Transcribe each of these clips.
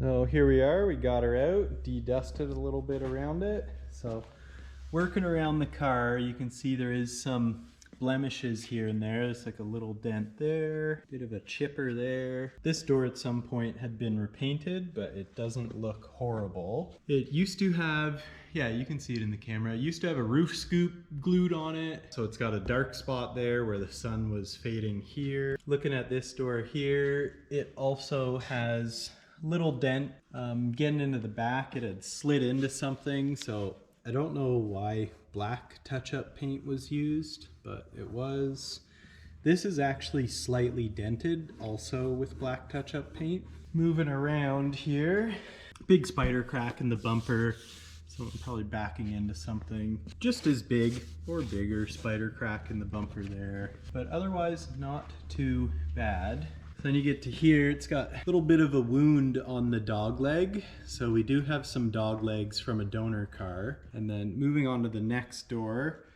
So here we are, we got her out, de-dusted a little bit around it. So working around the car, you can see there is some blemishes here and there. There's like a little dent there, bit of a chipper there. This door at some point had been repainted, but it doesn't look horrible. It used to have, yeah, you can see it in the camera. It used to have a roof scoop glued on it. So it's got a dark spot there where the sun was fading here. Looking at this door here, it also has a little dent. Getting into the back, it had slid into something. So I don't know why black touch-up paint was used, but it was. This is actually slightly dented, also with black touch-up paint. Moving around here, big spider crack in the bumper. Someone probably backing into something. Just as big or bigger spider crack in the bumper there, but otherwise not too bad. Then you get to here, it's got a little bit of a wound on the dog leg. So we do have some dog legs from a donor car. And then moving on to the next door,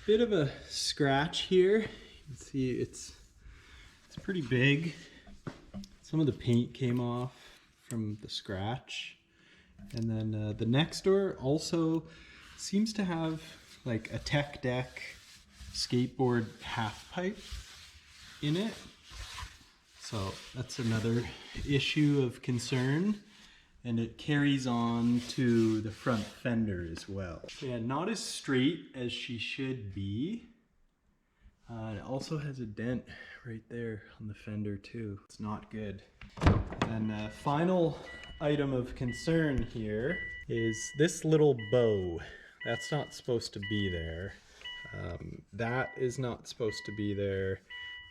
bit of a scratch here. You can see it's pretty big. Some of the paint came off from the scratch. And then the next door also seems to have like a tech deck skateboard half pipe in it. So that's another issue of concern, and it carries on to the front fender as well. Yeah, not as straight as she should be. It also has a dent right there on the fender too. It's not good. And final item of concern here is this little bow. That's not supposed to be there. That is not supposed to be there.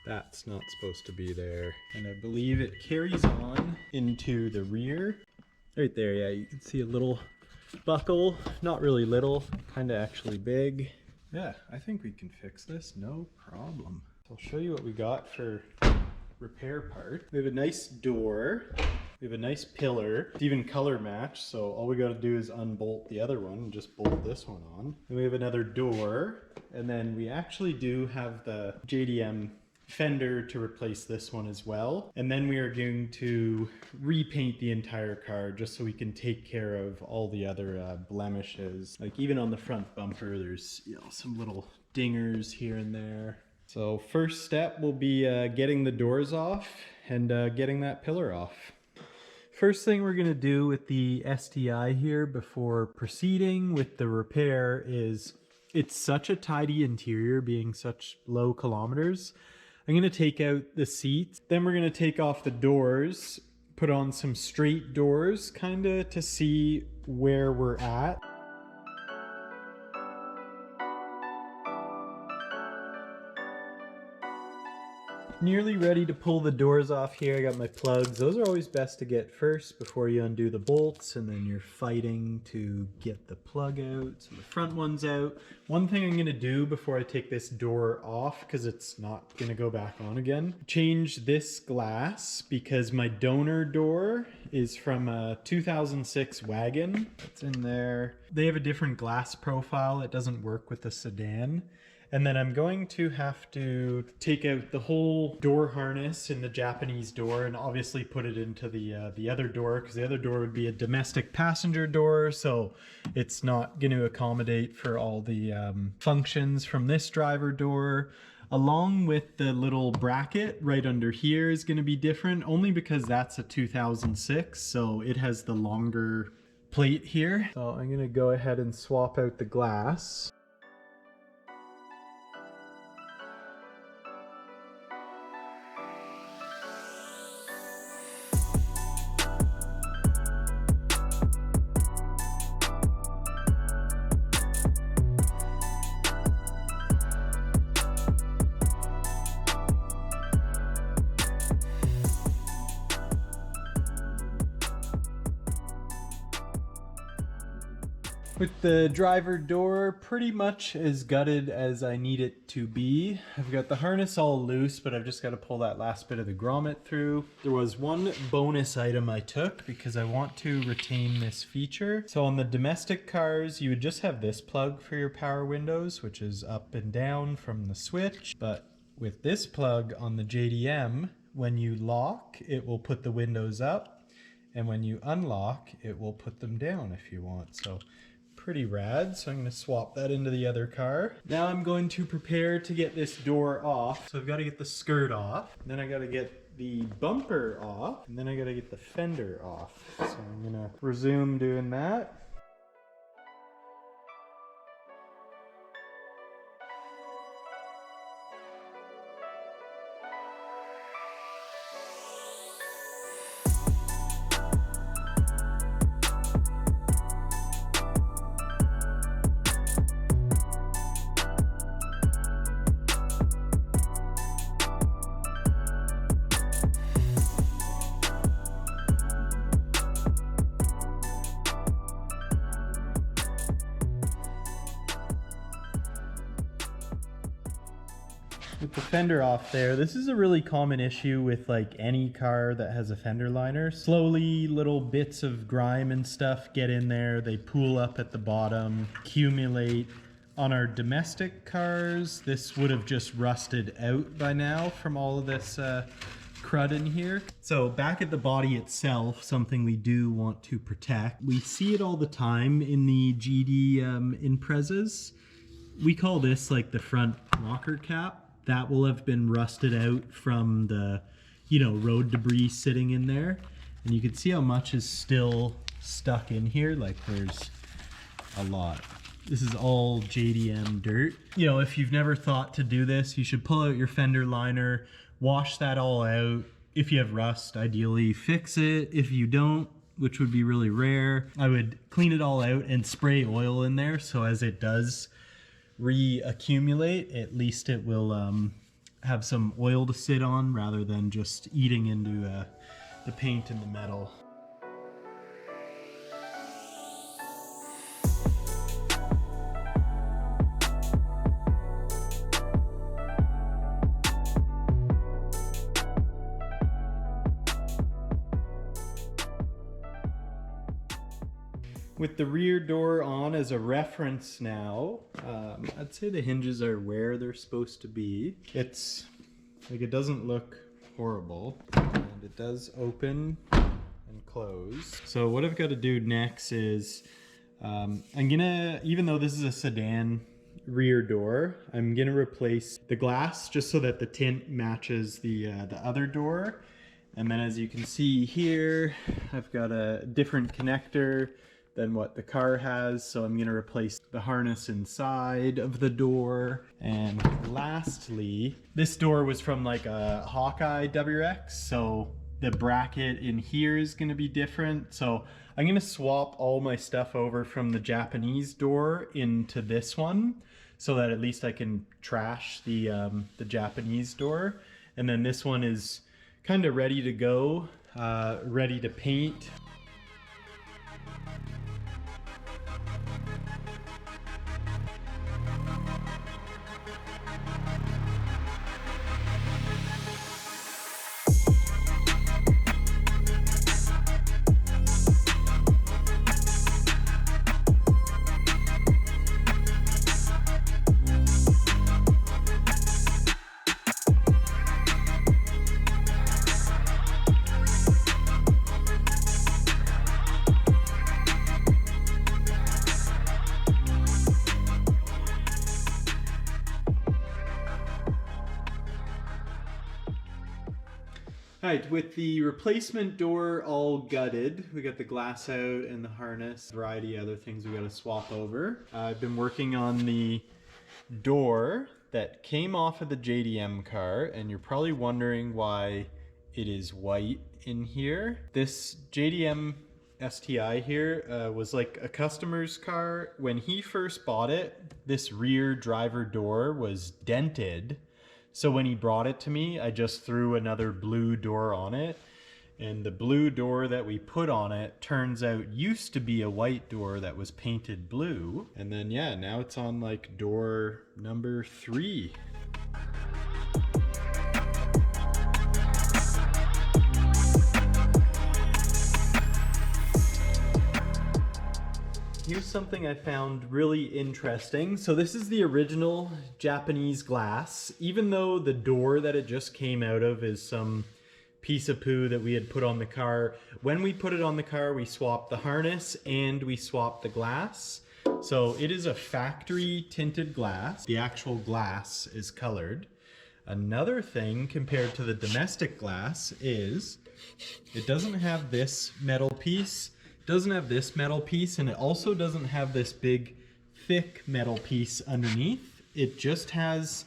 That's not supposed to be there. And I believe it carries on into the rear. Right there, yeah, you can see a little buckle. Not really little, kind of actually big. Yeah, I think we can fix this, no problem. I'll show you what we got for repair part. We have a nice door. We have a nice pillar. It's even color matched, so all we gotta do is unbolt the other one and just bolt this one on. And we have another door, and then we actually do have the JDM fender to replace this one as well. And then we are going to repaint the entire car just so we can take care of all the other blemishes. Like even on the front bumper, there's, you know, some little dingers here and there. So first step will be getting the doors off and getting that pillar off. First thing we're gonna do with the STI here before proceeding with the repair is, it's such a tidy interior being such low kilometers. I'm gonna take out the seats, then we're gonna take off the doors, put on some straight doors kinda to see where we're at. Nearly ready to pull the doors off here. I got my plugs. Those are always best to get first before you undo the bolts, and then you're fighting to get the plug out. So the front one's out. One thing I'm gonna do before I take this door off, because it's not gonna go back on again, change this glass because my donor door is from a 2006 wagon. It's in there. They have a different glass profile. It doesn't work with the sedan. And then I'm going to have to take out the whole door harness in the Japanese door and obviously put it into the other door, because the other door would be a domestic passenger door, so it's not going to accommodate for all the functions from this driver door. Along with the little bracket right under here is going to be different, only because that's a 2006, so it has the longer plate here. So I'm going to go ahead and swap out the glass. With the driver door pretty much as gutted as I need it to be. I've got the harness all loose, but I've just got to pull that last bit of the grommet through. There was one bonus item I took because I want to retain this feature. So on the domestic cars, you would just have this plug for your power windows, which is up and down from the switch. But with this plug on the JDM, when you lock, it will put the windows up. and when you unlock, it will put them down if you want. So pretty rad. So I'm going to swap that into the other car. Now I'm going to prepare to get this door off. So I've got to get the skirt off, then I got to get the bumper off, and then I got to get the fender off. So I'm going to resume doing that. With the fender off there, this is a really common issue with like any car that has a fender liner. Slowly little bits of grime and stuff get in there, they pool up at the bottom, accumulate. On our domestic cars, this would have just rusted out by now from all of this crud in here. So back at the body itself, something we do want to protect. We see it all the time in the GD Imprezas. We call this like the front rocker cap. That will have been rusted out from the, road debris sitting in there. And you can see how much is still stuck in here. Like there's a lot. This is all JDM dirt. If you've never thought to do this, you should pull out your fender liner, wash that all out. If you have rust, ideally fix it. If you don't, which would be really rare, I would clean it all out and spray oil in there. So as it does reaccumulate, at least it will have some oil to sit on rather than just eating into the paint and the metal. With the rear door on as a reference now, I'd say the hinges are where they're supposed to be. It's like, it doesn't look horrible, and it does open and close. So what I've got to do next is, I'm gonna, even though this is a sedan rear door, I'm gonna replace the glass just so that the tint matches the other door. And then as you can see here, I've got a different connector than what the car has, so I'm gonna replace the harness inside of the door. And lastly, this door was from like a Hawkeye WRX, so the bracket in here is gonna be different. So I'm gonna swap all my stuff over from the Japanese door into this one, so that at least I can trash the Japanese door. And then this one is kind of ready to go, ready to paint. Alright, with the replacement door all gutted, we got the glass out and the harness, a variety of other things we got to swap over. I've been working on the door that came off of the JDM car, and you're probably wondering why it is white in here. This JDM STI here was like a customer's car. When he first bought it, this rear driver door was dented. So when he brought it to me, I just threw another blue door on it. And the blue door that we put on it turns out used to be a white door that was painted blue. And then yeah, now it's on like door number 3. Here's something I found really interesting. So this is the original Japanese glass. Even though the door that it just came out of is some piece of poo that we had put on the car. When we put it on the car, we swapped the harness and we swapped the glass. So it is a factory tinted glass. The actual glass is colored. Another thing compared to the domestic glass is it doesn't have this metal piece. It doesn't have this metal piece, and it also doesn't have this big thick metal piece underneath. It just has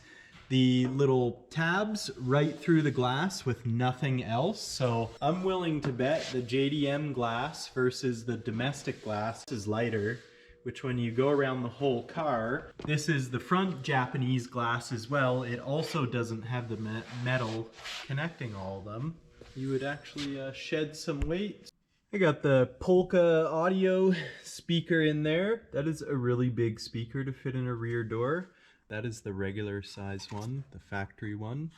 the little tabs right through the glass with nothing else. So I'm willing to bet the JDM glass versus the domestic glass is lighter, which when you go around the whole car, this is the front Japanese glass as well. It also doesn't have the metal connecting all of them. You would actually shed some weight. I got the Polka audio speaker in there. That is a really big speaker to fit in a rear door. That is the regular size one, the factory one.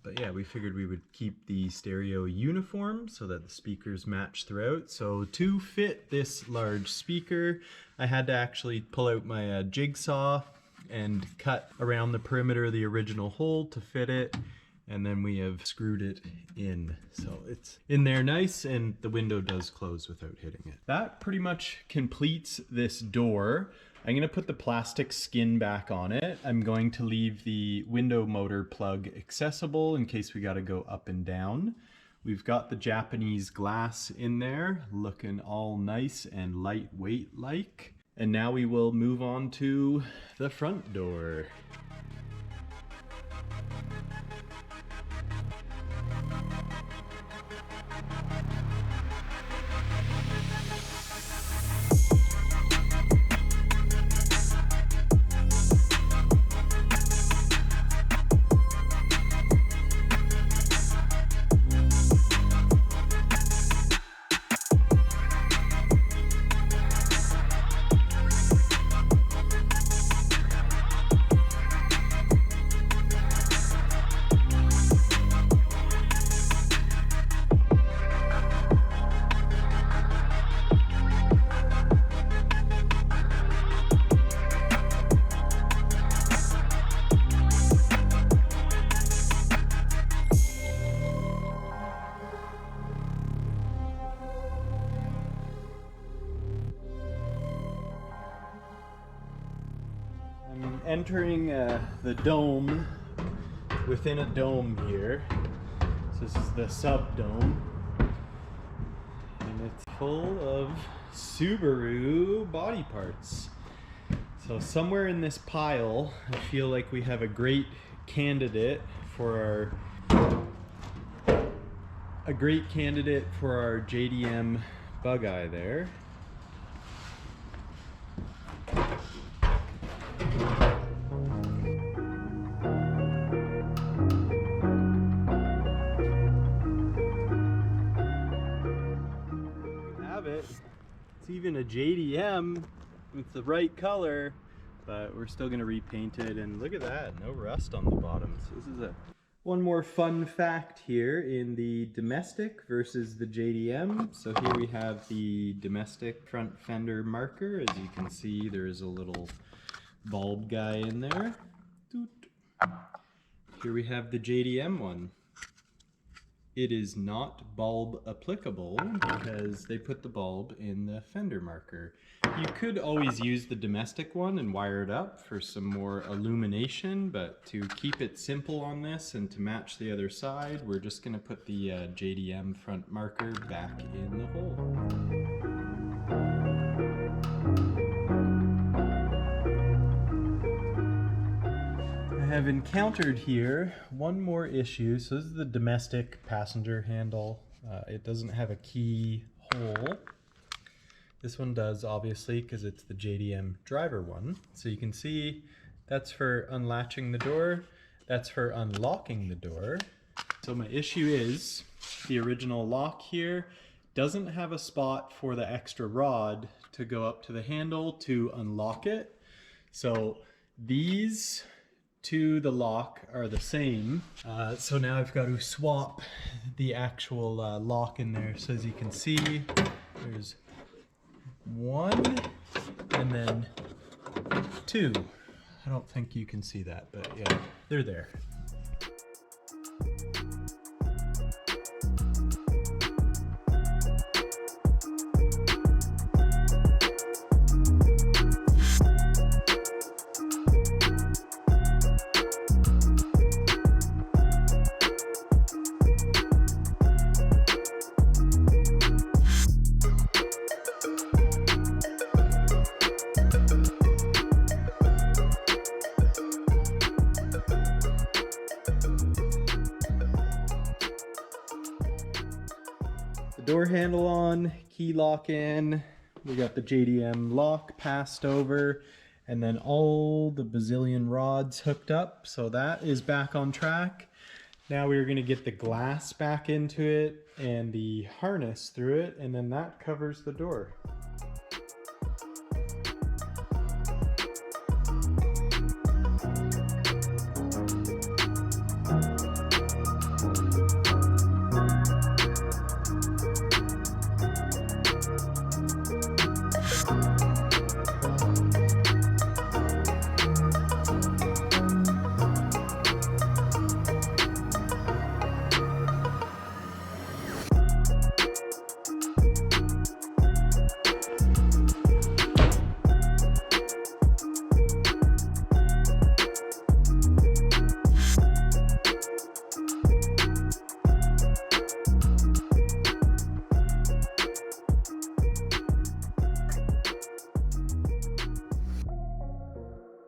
But yeah, we figured we would keep the stereo uniform so that the speakers match throughout. So to fit this large speaker, I had to actually pull out my jigsaw and cut around the perimeter of the original hole to fit it. And then we have screwed it in. So it's in there nice, and the window does close without hitting it. That pretty much completes this door. I'm going to put the plastic skin back on it. I'm going to leave the window motor plug accessible in case we got to go up and down. We've got the Japanese glass in there, looking all nice and lightweight like. And now we will move on to the front door. I'm entering the dome within a dome here. So this is the sub-dome. And it's full of Subaru body parts. So somewhere in this pile, I feel like we have a great candidate for our JDM bug eye there. It's even a JDM with the right color, but we're still gonna repaint it, and look at that, no rust on the bottom. So this is one more fun fact here in the domestic versus the JDM. So here we have the domestic front fender marker. As you can see, there is a little bulb guy in there. Here we have the JDM one. It is not bulb applicable because they put the bulb in the fender marker. You could always use the domestic one and wire it up for some more illumination, but to keep it simple on this and to match the other side, we're just going to put the JDM front marker back in the hole. I have encountered here one more issue. So this is the domestic passenger handle. It doesn't have a key hole. This one does, obviously, because it's the JDM driver one. So you can see that's for unlatching the door. That's for unlocking the door. So my issue is the original lock here doesn't have a spot for the extra rod to go up to the handle to unlock it. So these to the lock are the same. So now I've got to swap the actual lock in there. So as you can see, there's one and then two. I don't think you can see that, but yeah, they're there. door handle on, key lock in, we got the JDM lock passed over, and then all the bazillion rods hooked up, so that is back on track. Now we're going to get the glass back into it and the harness through it, and then that covers the door.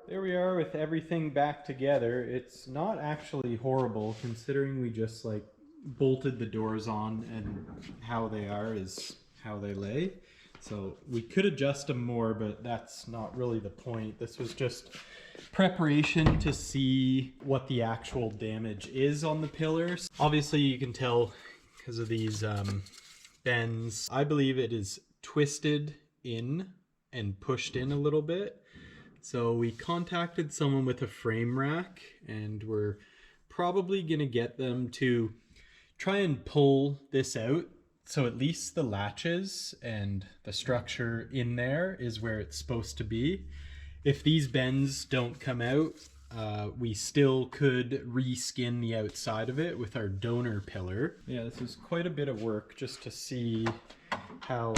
There we are with everything back together. It's not actually horrible considering we just like bolted the doors on, and how they are is how they lay. So we could adjust them more, but that's not really the point. This was just preparation to see what the actual damage is on the pillars. Obviously you can tell because of these bends. I believe it is twisted in and pushed in a little bit. So we contacted someone with a frame rack, and we're probably gonna get them to try and pull this out, so at least the latches and the structure in there is where it's supposed to be. If these bends don't come out, we still could reskin the outside of it with our donor pillar. Yeah, this is quite a bit of work just to see how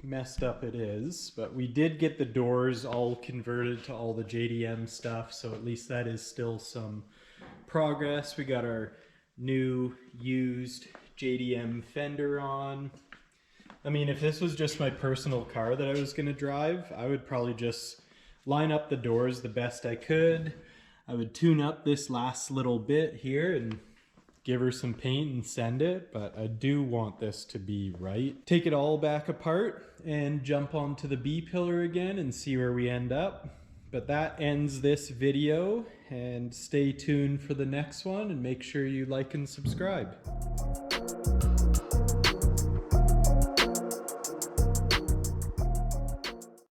messed up it is, but we did get the doors all converted to all the JDM stuff, so at least that is still some progress. We got our new used JDM fender on. I mean, if this was just my personal car that I was going to drive, I would probably just line up the doors the best I could. I would tune up this last little bit here and give her some paint and send it, but I do want this to be right. Take it all back apart and jump onto the B pillar again and see where we end up. But that ends this video, and stay tuned for the next one, and make sure you like and subscribe.